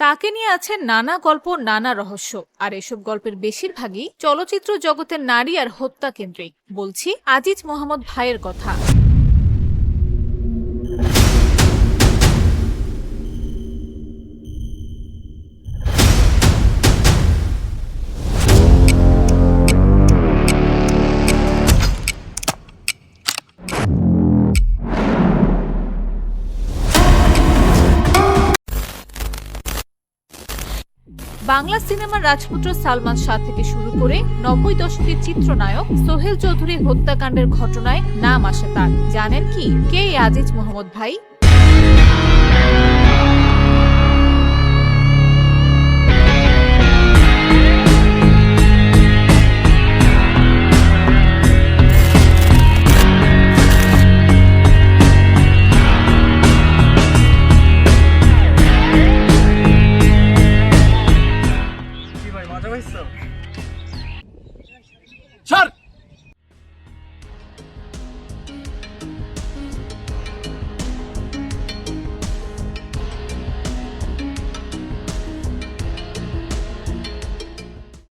তাকে নিয়ে আছে নানা গল্প, নানা রহস্য। আর এসব গল্পের বেশিরভাগই চলচ্চিত্র জগতের নারী আর হত্যা কেন্দ্রিক। বলছি আজিজ মোহাম্মদ ভাইয়ের কথা। বাংলা সিনেমার রাজপুত্র সালমান শাহ থেকে শুরু করে ৯০ দশকের চিত্রনায়ক সোহেল চৌধুরী হত্যাকাণ্ডের ঘটনায় নাম আসে তার। জানেন কি কে এই আজিজ মোহাম্মদ ভাই?